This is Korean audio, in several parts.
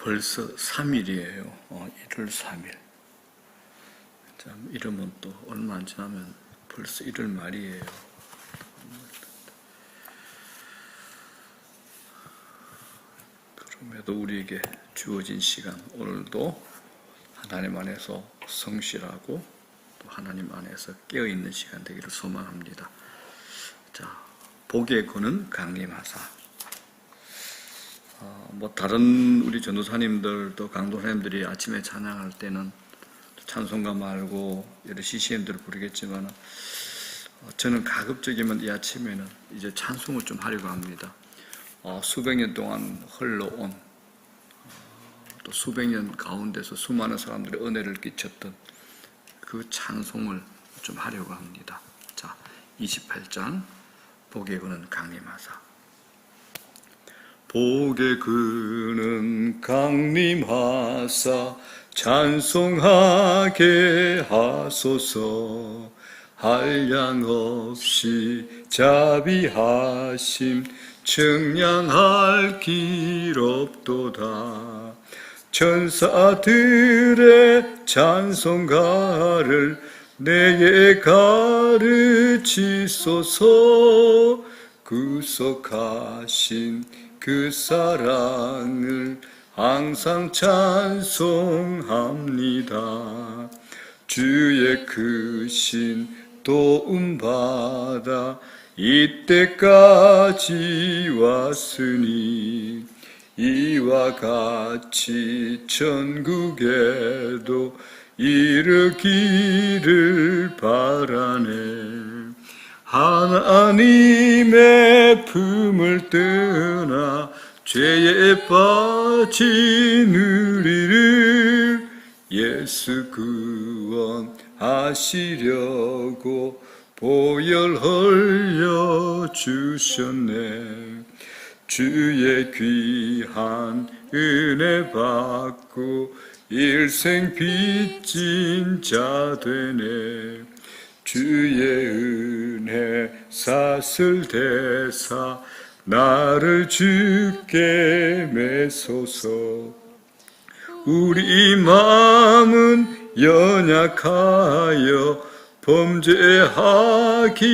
벌써 3일이에요. 1월 3일. 참, 이러면 또 얼마 안 지나면 벌써 1월 말이에요. 그럼에도 우리에게 주어진 시간, 오늘도 하나님 안에서 성실하고 또 하나님 안에서 깨어있는 시간 되기를 소망합니다. 자, 복에 거는 강림하사. 다른 우리 전도사님들도 강도사님들이 아침에 찬양할 때는 찬송가 말고 여러 CCM들을 부르겠지만 저는 가급적이면 이 아침에는 이제 찬송을 좀 하려고 합니다. 수백 년 동안 흘러온 또 수백 년 가운데서 수많은 사람들의 은혜를 끼쳤던 그 찬송을 좀 하려고 합니다. 자, 28장 복에 거는 강림하사. 복에 그는 강림하사 찬송하게 하소서. 한량 없이 자비하심 청량할 길 없도다. 천사들의 찬송가를 내게 가르치소서. 구속하신 그 사랑을 항상 찬송합니다. 주의 크신 도움받아 이때까지 왔으니 이와 같이 천국에도 이르기를 바라네. 하나님의 품을 떠나 죄에 빠진 우리를 예수 구원하시려고 보혈 흘려 주셨네. 주의 귀한 은혜 받고 일생 빚진 자 되네. 주의 은혜 사슬 대사 나를 주께 매소서. 우리 마음은 연약하여 범죄하기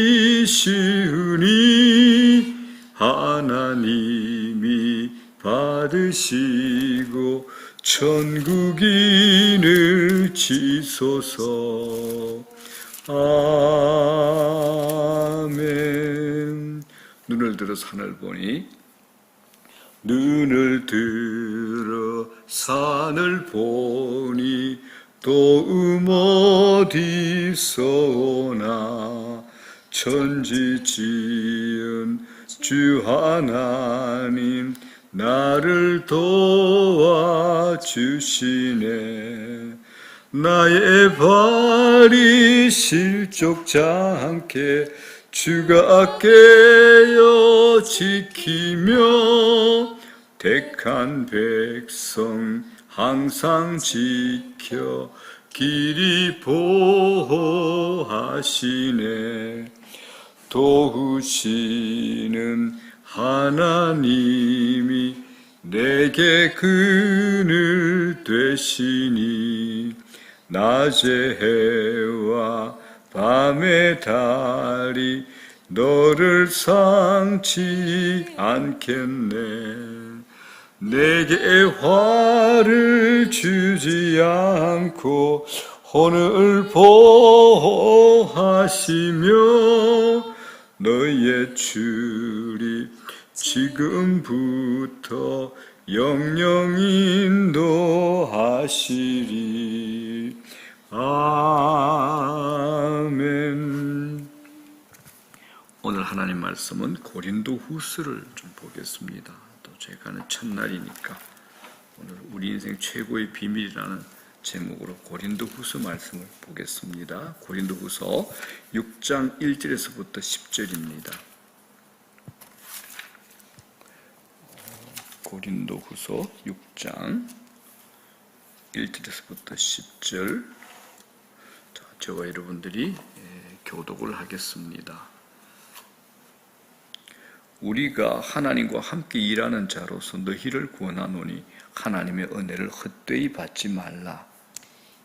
쉬우니 하나님이 받으시고 천국인을 지소서. 아멘. 눈을 들어 산을 보니 눈을 들어 산을 보니 도움 어디서 오나. 천지 지은 주 하나님 나를 도와주시네. 나의 발이 실족지 않게 주가 깨어 지키며 택한 백성 항상 지켜 길이 보호하시네. 도우시는 하나님이 내게 그늘 되시니 낮의 해와 밤의 달이 너를 상치 않겠네. 내게 화를 주지 않고 혼을 보호하시며 너의 출입 지금부터 영영 인도하시리. 아멘. 오늘 하나님 말씀은 고린도후서를 좀 보겠습니다. 또 제가 하는 첫날이니까 오늘 우리 인생 최고의 비밀이라는 제목으로 고린도후서 말씀을 보겠습니다. 고린도후서 6장 1절에서부터 10절입니다. 고린도후서 6장 1절에서부터 10절. 자, 저와 여러분들이 교독을 하겠습니다. 우리가 하나님과 함께 일하는 자로서 너희를 구원하노니 하나님의 은혜를 헛되이 받지 말라.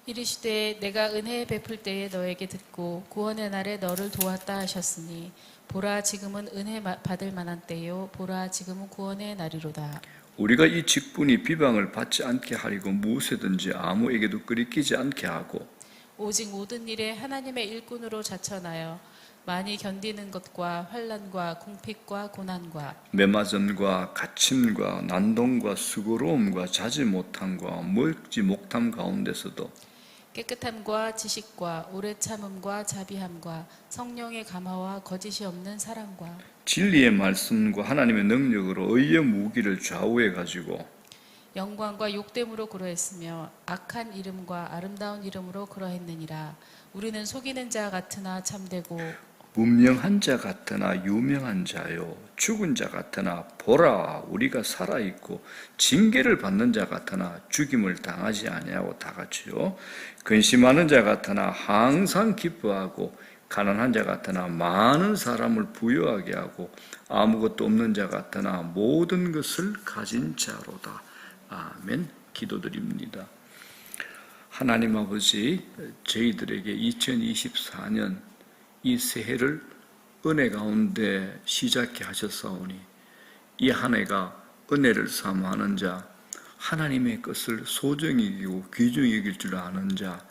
이르시되 내가 은혜 베풀 때에 너에게 듣고 구원의 날에 너를 도왔다 하셨으니 보라 지금은 은혜 받을 만한 때요 보라 지금은 구원의 날이로다. 우리가 이 직분이 비방을 받지 않게 하리고 무엇이든지 아무에게도 끄리끼지 않게 하고 오직 모든 일에 하나님의 일꾼으로 자천하여 많이 견디는 것과 환난과 궁핍과 고난과 매맞음과 갇힘과 난동과 수고로움과 자지 못함과 먹지 못함 가운데서도 깨끗함과 지식과 오래 참음과 자비함과 성령의 감화와 거짓이 없는 사랑과 진리의 말씀과 하나님의 능력으로 의의 무기를 좌우해 가지고 영광과 욕됨으로 그러했으며 악한 이름과 아름다운 이름으로 그러했느니라. 우리는 속이는 자 같으나 참되고 문명한 자 같으나 유명한 자요 죽은 자 같으나 보라 우리가 살아있고 징계를 받는 자 같으나 죽임을 당하지 아니하고 다같이요 근심하는 자 같으나 항상 기뻐하고 가난한 자 같으나 많은 사람을 부유하게 하고 아무것도 없는 자 같으나 모든 것을 가진 자로다. 아멘. 기도드립니다. 하나님 아버지, 저희들에게 2024년 이 새해를 은혜 가운데 시작해 하셨사오니 이 한 해가 은혜를 사모하는 자, 하나님의 것을 소중히 여기고 귀중히 여길 줄 아는 자,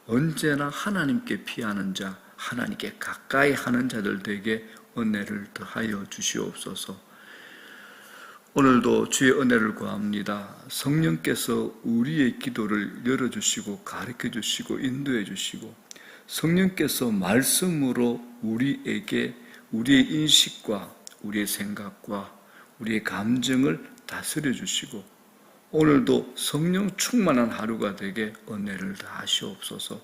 언제나 하나님께 피하는 자, 하나님께 가까이 하는 자들에게 은혜를 더하여 주시옵소서. 오늘도 주의 은혜를 구합니다. 성령께서 우리의 기도를 열어주시고 가르쳐주시고 인도해주시고 성령께서 말씀으로 우리에게 우리의 인식과 우리의 생각과 우리의 감정을 다스려 주시고 오늘도 성령 충만한 하루가 되게 은혜를 다하시옵소서.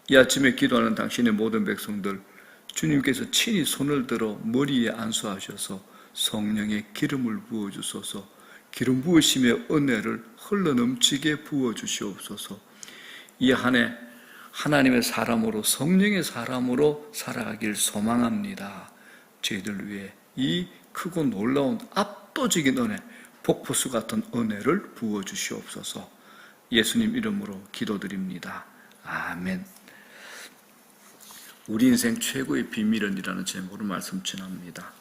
이 아침에 기도하는 당신의 모든 백성들 주님께서 친히 손을 들어 머리에 안수하셔서 성령의 기름을 부어주소서. 기름 부으심의 은혜를 흘러넘치게 부어주시옵소서. 이 한 해 하나님의 사람으로 성령의 사람으로 살아가길 소망합니다. 저희들 위해 이 크고 놀라운 압도적인 은혜, 폭포수 같은 은혜를 부어주시옵소서. 예수님 이름으로 기도드립니다. 아멘. 우리 인생 최고의 비밀은이라는 제목으로 말씀 전합니다.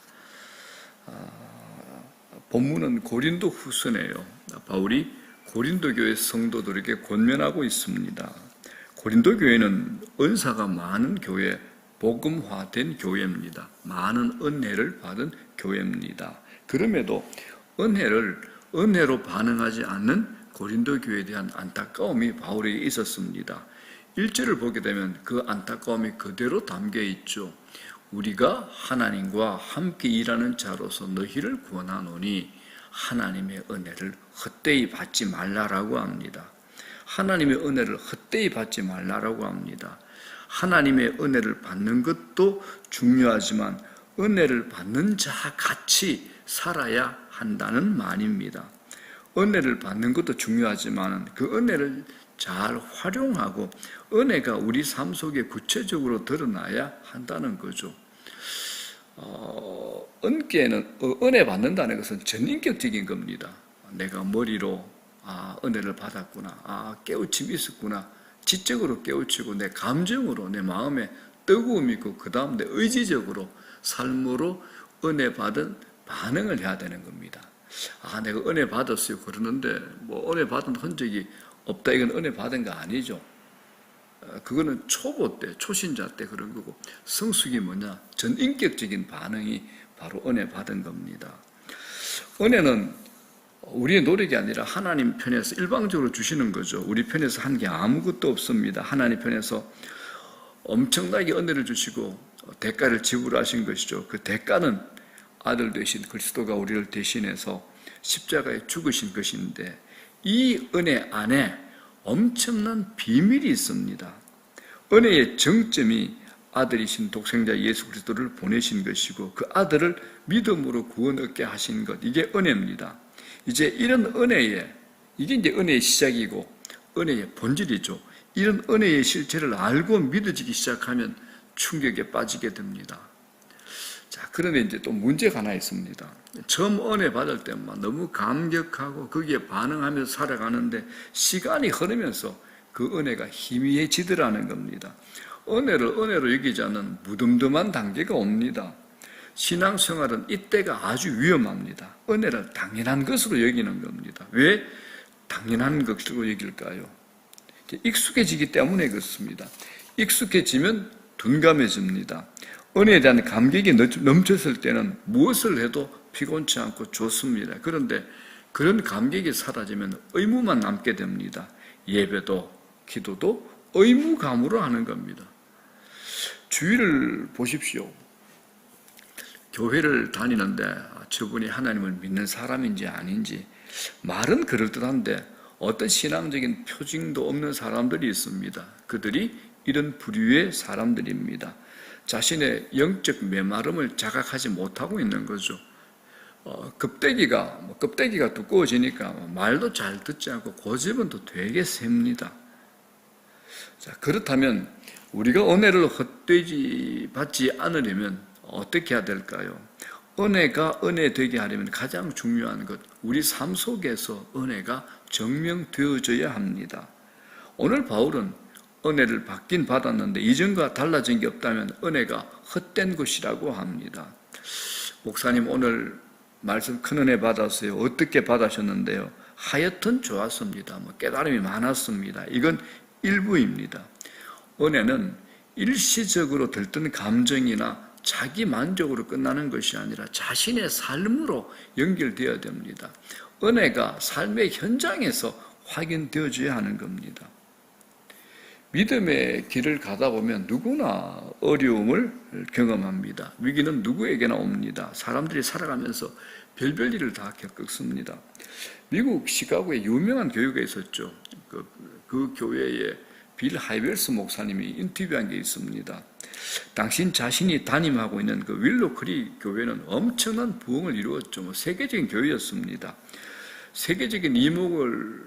본문은 고린도 후서네요. 바울이 고린도 교회 성도들에게 권면하고 있습니다. 고린도 교회는 은사가 많은 교회, 복음화된 교회입니다. 많은 은혜를 받은 교회입니다. 그럼에도 은혜로 반응하지 않는 고린도 교회에 대한 안타까움이 바울에게 있었습니다. 1절을 보게 되면 그 안타까움이 그대로 담겨 있죠. 우리가 하나님과 함께 일하는 자로서 너희를 구원하노니 하나님의 은혜를 헛되이 받지 말라라고 합니다. 하나님의 은혜를 헛되이 받지 말라라고 합니다. 하나님의 은혜를 받는 것도 중요하지만 은혜를 받는 자 같이 살아야 한다는 말입니다. 은혜를 받는 것도 중요하지만 그 은혜를 잘 활용하고 은혜가 우리 삶 속에 구체적으로 드러나야 한다는 거죠. 은혜 받는다는 것은 전인격적인 겁니다. 내가 머리로 은혜를 받았구나, 깨우침이 있었구나, 지적으로 깨우치고 내 감정으로 내 마음에 뜨거움이 있고 그 다음 내 의지적으로 삶으로 은혜 받은 반응을 해야 되는 겁니다. 내가 은혜 받았어요 그러는데 은혜 받은 흔적이 없다, 이건 은혜 받은 거 아니죠. 그거는 초보 때, 초신자 때 그런 거고, 성숙이 뭐냐? 전인격적인 반응이 바로 은혜 받은 겁니다. 은혜는 우리의 노력이 아니라 하나님 편에서 일방적으로 주시는 거죠. 우리 편에서 한 게 아무것도 없습니다. 하나님 편에서 엄청나게 은혜를 주시고 대가를 지불하신 것이죠. 그 대가는 아들 되신 그리스도가 우리를 대신해서 십자가에 죽으신 것인데, 이 은혜 안에 엄청난 비밀이 있습니다. 은혜의 정점이 아들이신 독생자 예수 그리스도를 보내신 것이고 그 아들을 믿음으로 구원 얻게 하신 것, 이게 은혜입니다. 이제 이런 은혜에, 이게 이제 은혜의 시작이고 은혜의 본질이죠. 이런 은혜의 실체를 알고 믿어지기 시작하면 충격에 빠지게 됩니다. 자, 그런데 이제 또 문제가 하나 있습니다. 처음 은혜 받을 때만 너무 감격하고 거기에 반응하면서 살아가는데 시간이 흐르면서 그 은혜가 희미해지더라는 겁니다. 은혜를 은혜로 여기지 않는 무덤덤한 단계가 옵니다. 신앙생활은 이때가 아주 위험합니다. 은혜를 당연한 것으로 여기는 겁니다. 왜 당연한 것으로 여길까요? 익숙해지기 때문에 그렇습니다. 익숙해지면 둔감해집니다. 은혜에 대한 감격이 넘쳤을 때는 무엇을 해도 피곤치 않고 좋습니다. 그런데 그런 감격이 사라지면 의무만 남게 됩니다. 예배도 기도도 의무감으로 하는 겁니다. 주위를 보십시오. 교회를 다니는데 저분이 하나님을 믿는 사람인지 아닌지 말은 그럴듯한데 어떤 신앙적인 표징도 없는 사람들이 있습니다. 그들이 이런 부류의 사람들입니다. 자신의 영적 메마름을 자각하지 못하고 있는 거죠. 껍데기가 두꺼워지니까 말도 잘 듣지 않고 고집은 또 되게 셉니다. 자, 그렇다면 우리가 은혜를 헛되이 받지 않으려면 어떻게 해야 될까요? 은혜가 은혜 되게 하려면 가장 중요한 것, 우리 삶 속에서 은혜가 증명되어져야 합니다. 오늘 바울은 은혜를 받긴 받았는데 이전과 달라진 게 없다면 은혜가 헛된 것이라고 합니다. 목사님 오늘 말씀 큰 은혜 받았어요. 어떻게 받으셨는데요? 하여튼 좋았습니다. 깨달음이 많았습니다. 이건 일부입니다. 은혜는 일시적으로 들뜬 감정이나 자기 만족으로 끝나는 것이 아니라 자신의 삶으로 연결되어야 됩니다. 은혜가 삶의 현장에서 확인되어져야 하는 겁니다. 믿음의 길을 가다 보면 누구나 어려움을 경험합니다. 위기는 누구에게나 옵니다. 사람들이 살아가면서 별별 일을 다 겪습니다. 미국 시카고에 유명한 교회가 있었죠. 그 교회에 빌 하이벨스 목사님이 인터뷰한 게 있습니다. 당신 자신이 담임하고 있는 그 윌로 크릭 교회는 엄청난 부흥을 이루었죠. 세계적인 교회였습니다. 세계적인 이목을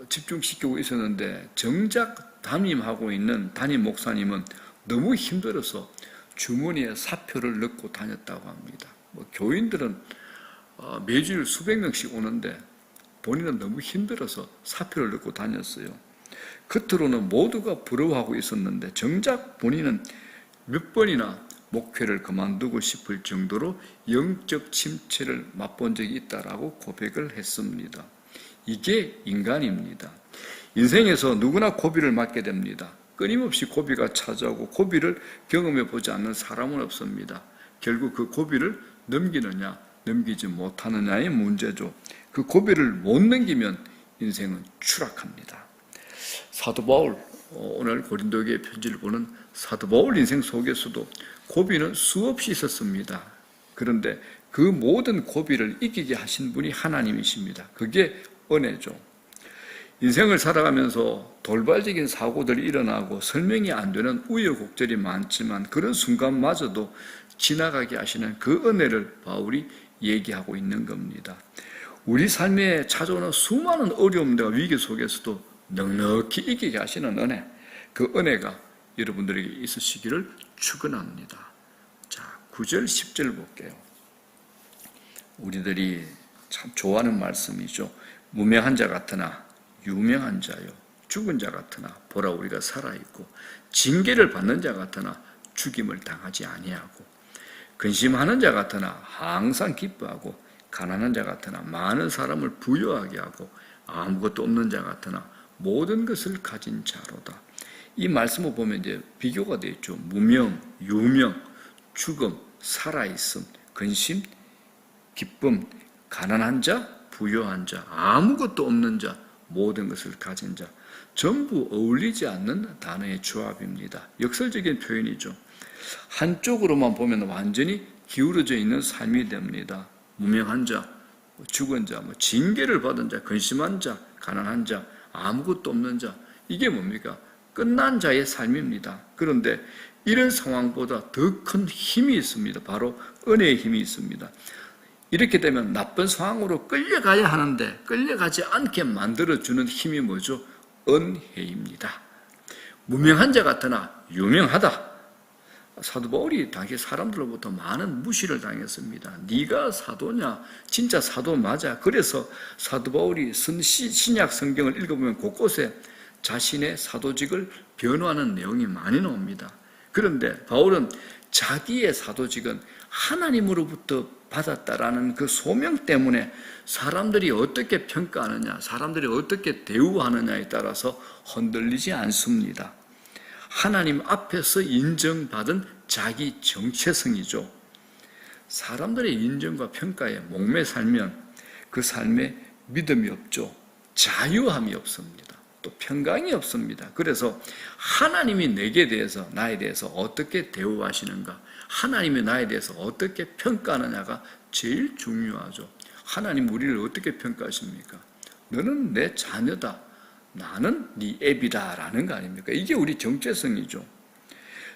집중시키고 있었는데 정작 담임하고 있는 담임 목사님은 너무 힘들어서 주머니에 사표를 넣고 다녔다고 합니다. 교인들은 매주일 수백 명씩 오는데 본인은 너무 힘들어서 사표를 넣고 다녔어요. 겉으로는 모두가 부러워하고 있었는데 정작 본인은 몇 번이나 목회를 그만두고 싶을 정도로 영적 침체를 맛본 적이 있다라고 고백을 했습니다. 이게 인간입니다. 인생에서 누구나 고비를 맞게 됩니다. 끊임없이 고비가 찾아오고 고비를 경험해 보지 않는 사람은 없습니다. 결국 그 고비를 넘기느냐 넘기지 못하느냐의 문제죠. 그 고비를 못 넘기면 인생은 추락합니다. 사도 바울, 오늘 고린도교회 편지를 보는 사도 바울 인생 속에서도 고비는 수없이 있었습니다. 그런데 그 모든 고비를 이기게 하신 분이 하나님이십니다. 그게 은혜죠. 인생을 살아가면서 돌발적인 사고들이 일어나고 설명이 안 되는 우여곡절이 많지만 그런 순간마저도 지나가게 하시는 그 은혜를 바울이 얘기하고 있는 겁니다. 우리 삶에 찾아오는 수많은 어려움과 위기 속에서도 넉넉히 이기게 하시는 은혜, 그 은혜가 여러분들에게 있으시기를 축원합니다. 자, 9절, 10절 볼게요. 우리들이 참 좋아하는 말씀이죠. 무명한 자 같으나 유명한 자요, 죽은 자 같으나 보라 우리가 살아있고, 징계를 받는 자 같으나 죽임을 당하지 아니하고, 근심하는 자 같으나 항상 기뻐하고, 가난한 자 같으나 많은 사람을 부유하게 하고, 아무것도 없는 자 같으나 모든 것을 가진 자로다. 이 말씀을 보면 이제 비교가 되어 있죠. 무명, 유명, 죽음, 살아있음, 근심, 기쁨, 가난한 자, 부유한 자, 아무것도 없는 자, 모든 것을 가진 자. 전부 어울리지 않는 단어의 조합입니다. 역설적인 표현이죠. 한쪽으로만 보면 완전히 기울어져 있는 삶이 됩니다. 무명한 자, 죽은 자, 징계를 받은 자, 근심한 자, 가난한 자, 아무것도 없는 자. 이게 뭡니까? 끝난 자의 삶입니다. 그런데 이런 상황보다 더 큰 힘이 있습니다. 바로 은혜의 힘이 있습니다. 이렇게 되면 나쁜 상황으로 끌려가야 하는데 끌려가지 않게 만들어주는 힘이 뭐죠? 은혜입니다. 무명한 자 같으나 유명하다. 사도 바울이 당시 사람들로부터 많은 무시를 당했습니다. 네가 사도냐? 진짜 사도 맞아. 그래서 사도 바울이 신약 성경을 읽어보면 곳곳에 자신의 사도직을 변호하는 내용이 많이 나옵니다. 그런데 바울은 자기의 사도직은 하나님으로부터 받았다라는 그 소명 때문에 사람들이 어떻게 평가하느냐, 사람들이 어떻게 대우하느냐에 따라서 흔들리지 않습니다. 하나님 앞에서 인정받은 자기 정체성이죠. 사람들의 인정과 평가에 목매 살면 그 삶에 믿음이 없죠. 자유함이 없습니다. 또 평강이 없습니다. 그래서 하나님이 내게 대해서, 나에 대해서 어떻게 대우하시는가, 하나님이 나에 대해서 어떻게 평가하느냐가 제일 중요하죠. 하나님 우리를 어떻게 평가하십니까? 너는 내 자녀다. 나는 네 애비다 라는 거 아닙니까? 이게 우리 정체성이죠.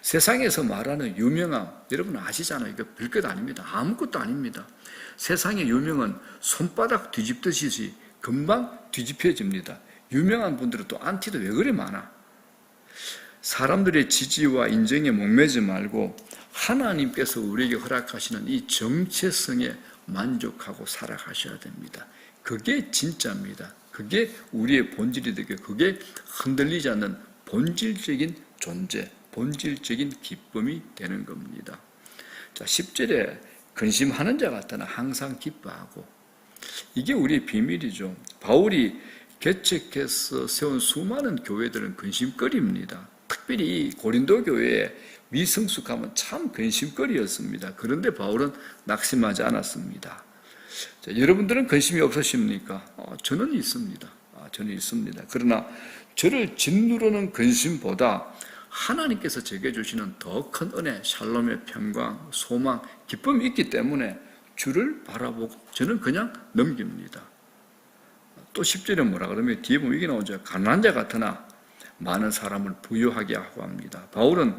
세상에서 말하는 유명함, 여러분 아시잖아요. 이거 별것 아닙니다. 아무것도 아닙니다. 세상의 유명은 손바닥 뒤집듯이 금방 뒤집혀집니다. 유명한 분들은 또 안티도 왜 그래 많아? 사람들의 지지와 인정에 목매지 말고 하나님께서 우리에게 허락하시는 이 정체성에 만족하고 살아가셔야 됩니다. 그게 진짜입니다. 그게 우리의 본질이 되게, 그게 흔들리지 않는 본질적인 존재, 본질적인 기쁨이 되는 겁니다. 자, 10절에 근심하는 자 같으나 항상 기뻐하고, 이게 우리의 비밀이죠. 바울이 개척해서 세운 수많은 교회들은 근심거리입니다. 특별히 이 고린도 교회의 미성숙함은 참 근심거리였습니다. 그런데 바울은 낙심하지 않았습니다. 자, 여러분들은 근심이 없으십니까? 저는 있습니다. 저는 있습니다. 그러나 저를 짓누르는 근심보다 하나님께서 제게 주시는 더 큰 은혜, 샬롬의 평강, 소망, 기쁨이 있기 때문에 주를 바라보고 저는 그냥 넘깁니다. 또 10절에 뭐라 그러면 뒤에 보면 이게 나오죠. 가난한 자 같으나 많은 사람을 부유하게 하고 합니다. 바울은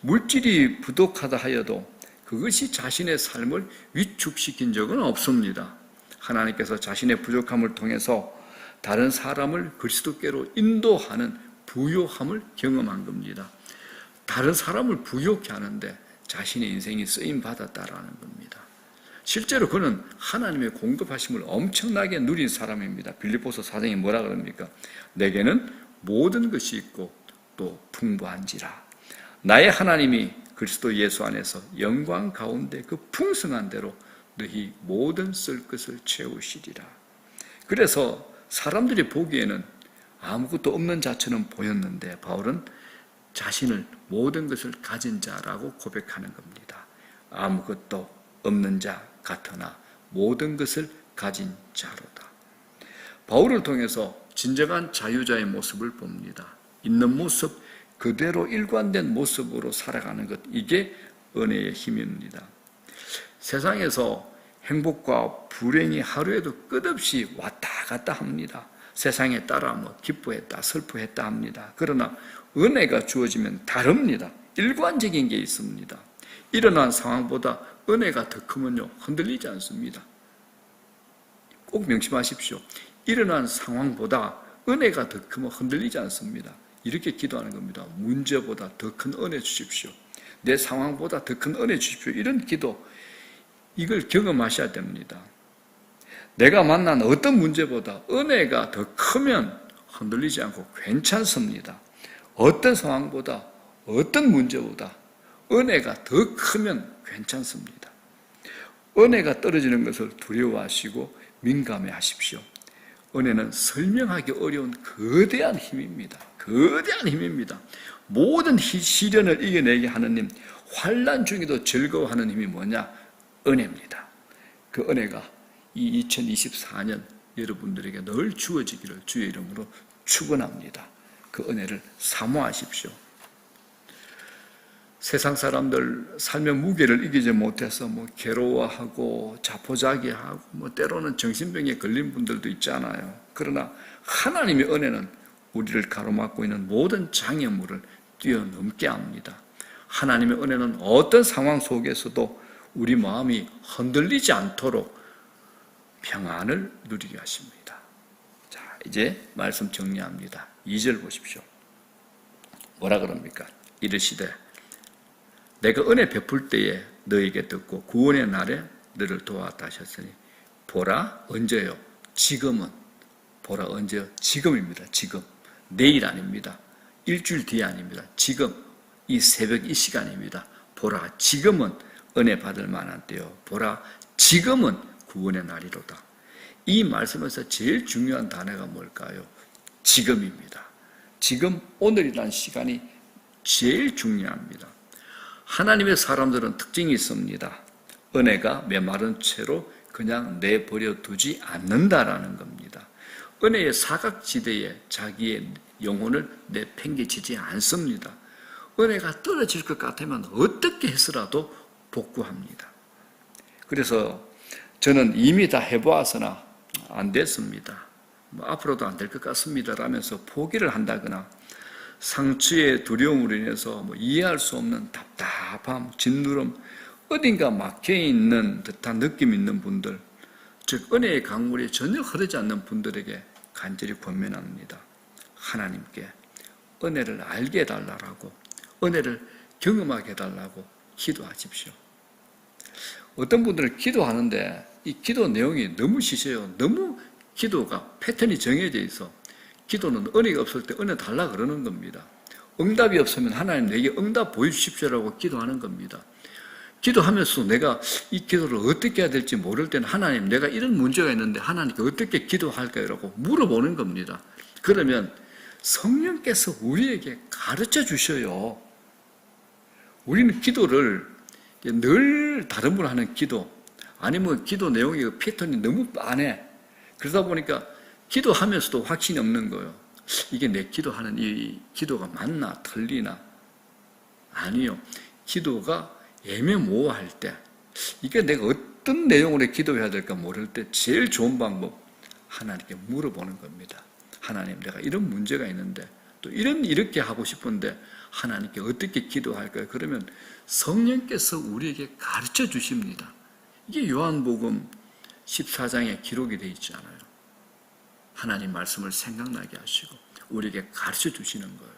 물질이 부족하다 하여도 그것이 자신의 삶을 위축시킨 적은 없습니다. 하나님께서 자신의 부족함을 통해서 다른 사람을 그리스도께로 인도하는 부요함을 경험한 겁니다. 다른 사람을 부요케 하는데 자신의 인생이 쓰임받았다라는 겁니다. 실제로 그는 하나님의 공급하심을 엄청나게 누린 사람입니다. 빌립보서 4장에 뭐라 그럽니까? 내게는 모든 것이 있고 또 풍부한지라. 나의 하나님이 그리스도 예수 안에서 영광 가운데 그 풍성한 대로 너희 모든 쓸 것을 채우시리라. 그래서 사람들이 보기에는 아무것도 없는 자처럼 보였는데 바울은 자신을 모든 것을 가진 자라고 고백하는 겁니다. 아무것도 없는 자 같으나 모든 것을 가진 자로다. 바울을 통해서 진정한 자유자의 모습을 봅니다. 있는 모습 그대로 일관된 모습으로 살아가는 것, 이게 은혜의 힘입니다. 세상에서 행복과 불행이 하루에도 끝없이 왔다 갔다 합니다. 세상에 따라 기뻐했다 슬퍼했다 합니다. 그러나 은혜가 주어지면 다릅니다. 일관적인 게 있습니다. 일어난 상황보다 은혜가 더 크면요 흔들리지 않습니다. 꼭 명심하십시오. 일어난 상황보다 은혜가 더 크면 흔들리지 않습니다. 이렇게 기도하는 겁니다. 문제보다 더 큰 은혜 주십시오. 내 상황보다 더 큰 은혜 주십시오. 이런 기도, 이걸 경험하셔야 됩니다. 내가 만난 어떤 문제보다 은혜가 더 크면 흔들리지 않고 괜찮습니다. 어떤 상황보다, 어떤 문제보다 은혜가 더 크면 괜찮습니다. 은혜가 떨어지는 것을 두려워하시고 민감해 하십시오. 은혜는 설명하기 어려운 거대한 힘입니다. 거대한 힘입니다. 모든 시련을 이겨내게 하는 힘, 환난 중에도 즐거워하는 힘이 뭐냐? 은혜입니다. 그 은혜가 이 2024년 여러분들에게 늘 주어지기를 주의 이름으로 축원합니다. 그 은혜를 사모하십시오. 세상 사람들 삶의 무게를 이기지 못해서 괴로워하고 자포자기하고 때로는 정신병에 걸린 분들도 있잖아요. 그러나 하나님의 은혜는 우리를 가로막고 있는 모든 장애물을 뛰어넘게 합니다. 하나님의 은혜는 어떤 상황 속에서도 우리 마음이 흔들리지 않도록 평안을 누리게 하십니다. 자, 이제 말씀 정리합니다. 2절 보십시오. 뭐라 그럽니까? 이르시되 내가 은혜 베풀 때에 너에게 듣고 구원의 날에 너를 도왔다 하셨으니 보라 언제요? 지금은. 보라 언제요? 지금입니다. 지금. 내일 아닙니다. 일주일 뒤에 아닙니다. 지금 이 새벽 이 시간입니다. 보라 지금은 은혜 받을 만한 때요. 보라 지금은 구원의 날이로다. 이 말씀에서 제일 중요한 단어가 뭘까요? 지금입니다. 지금 오늘이라는 시간이 제일 중요합니다. 하나님의 사람들은 특징이 있습니다. 은혜가 메마른 채로 그냥 내버려 두지 않는다라는 겁니다. 은혜의 사각지대에 자기의 영혼을 내팽개치지 않습니다. 은혜가 떨어질 것 같으면 어떻게 해서라도 복구합니다. 그래서 저는 이미 다 해보았으나 안 됐습니다. 앞으로도 안 될 것 같습니다 라면서 포기를 한다거나 상처의 두려움으로 인해서 이해할 수 없는 답답함, 짓누름, 어딘가 막혀있는 듯한 느낌이 있는 분들, 즉 은혜의 강물이 전혀 흐르지 않는 분들에게 간절히 권면합니다. 하나님께 은혜를 알게 해달라고, 은혜를 경험하게 해달라고 기도하십시오. 어떤 분들은 기도하는데 이 기도 내용이 너무 시셔요. 너무 기도가 패턴이 정해져 있어. 기도는 은혜가 없을 때 은혜 달라 그러는 겁니다. 응답이 없으면 하나님 내게 응답 보여주십시오라고 기도하는 겁니다. 기도하면서 내가 이 기도를 어떻게 해야 될지 모를 때는 하나님 내가 이런 문제가 있는데 하나님께 어떻게 기도할까요? 라고 물어보는 겁니다. 그러면 성령께서 우리에게 가르쳐 주셔요. 우리는 기도를 늘 다른 분 하는 기도 아니면 기도 내용이 패턴이 너무 빤해. 그러다 보니까 기도하면서도 확신이 없는 거예요. 이게 내 기도하는 이 기도가 맞나 틀리나. 아니요. 기도가 애매모호할 때 이게 내가 어떤 내용으로 기도해야 될까 모를 때 제일 좋은 방법 하나님께 물어보는 겁니다. 하나님 내가 이런 문제가 있는데 또 이렇게 하고 싶은데 하나님께 어떻게 기도할까요? 그러면 성령께서 우리에게 가르쳐 주십니다. 이게 요한복음 14장에 기록이 되어 있잖아요. 하나님 말씀을 생각나게 하시고 우리에게 가르쳐 주시는 거예요.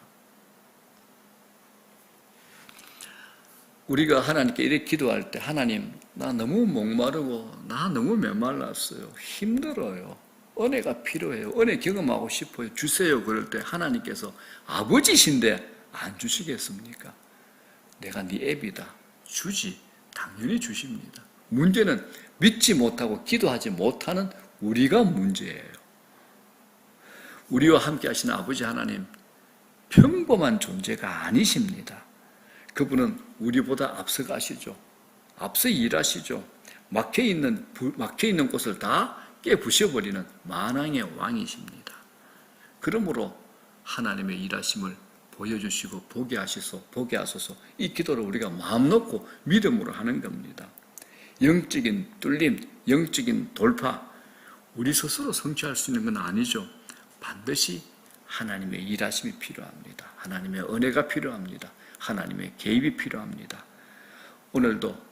우리가 하나님께 이렇게 기도할 때 하나님 나 너무 목마르고 나 너무 메말랐어요. 힘들어요. 은혜가 필요해요. 은혜 경험하고 싶어요. 주세요. 그럴 때 하나님께서 아버지신데 안 주시겠습니까? 내가 네 애비다. 주지. 당연히 주십니다. 문제는 믿지 못하고 기도하지 못하는 우리가 문제예요. 우리와 함께 하시는 아버지 하나님 평범한 존재가 아니십니다. 그분은 우리보다 앞서가시죠. 앞서 일하시죠. 막혀있는 곳을 다 깨부셔버리는 만왕의 왕이십니다. 그러므로 하나님의 일하심을 보여주시고 보게 하소서 이 기도를 우리가 마음 놓고 믿음으로 하는 겁니다. 영적인 뚫림, 영적인 돌파 우리 스스로 성취할 수 있는 건 아니죠. 반드시 하나님의 일하심이 필요합니다. 하나님의 은혜가 필요합니다. 하나님의 개입이 필요합니다. 오늘도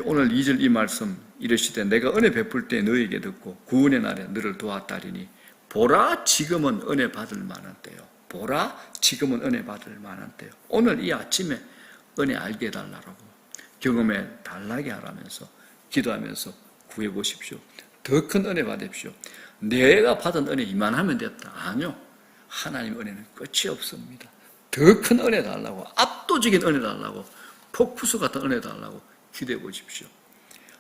오늘 2절 이 말씀 이르시되 내가 은혜 베풀 때 너에게 듣고 구원의 날에 너를 도왔다리니 보라 지금은 은혜 받을 만한 때요. 보라 지금은 은혜 받을 만한 때요. 오늘 이 아침에 은혜 알게 해달라고 경험해 달라게 하라면서 기도하면서 구해보십시오. 더 큰 은혜 받으십시오. 내가 받은 은혜 이만하면 됐다. 아니요. 하나님 은혜는 끝이 없습니다. 더 큰 은혜 달라고 압도적인 은혜 달라고 폭푸수 같은 은혜 달라고 기도해 보십시오.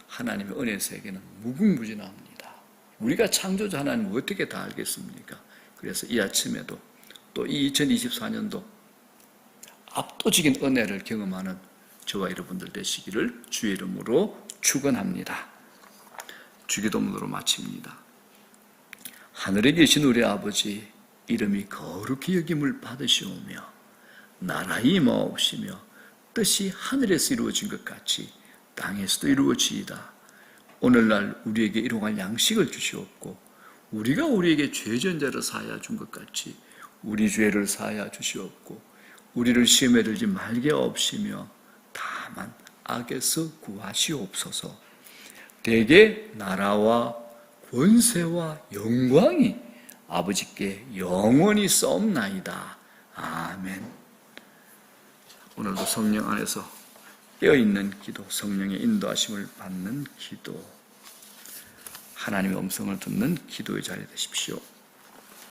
하나님의 은혜 세계는 무궁무진합니다. 우리가 창조주 하나님을 어떻게 다 알겠습니까? 그래서 이 아침에도 또 이 2024년도 압도적인 은혜를 경험하는 저와 여러분들 되시기를 주의 이름으로 축원합니다. 주기도문으로 마칩니다. 하늘에 계신 우리 아버지 이름이 거룩히 여김을 받으시오며 나라의 임하옵시며 뜻이 하늘에서 이루어진 것 같이 땅에서도 이루어지이다. 오늘날 우리에게 일용할 양식을 주시옵고 우리가 우리에게 죄전자를 사하여 준 것 같이 우리 죄를 사하여 주시옵고 우리를 시험에 들지 말게 하옵시며 다만 악에서 구하시옵소서. 대개 나라와 권세와 영광이 아버지께 영원히 싸움나이다. 아멘. 오늘도 성령 안에서 깨어있는 기도, 성령의 인도하심을 받는 기도, 하나님의 음성을 듣는 기도의 자리 되십시오.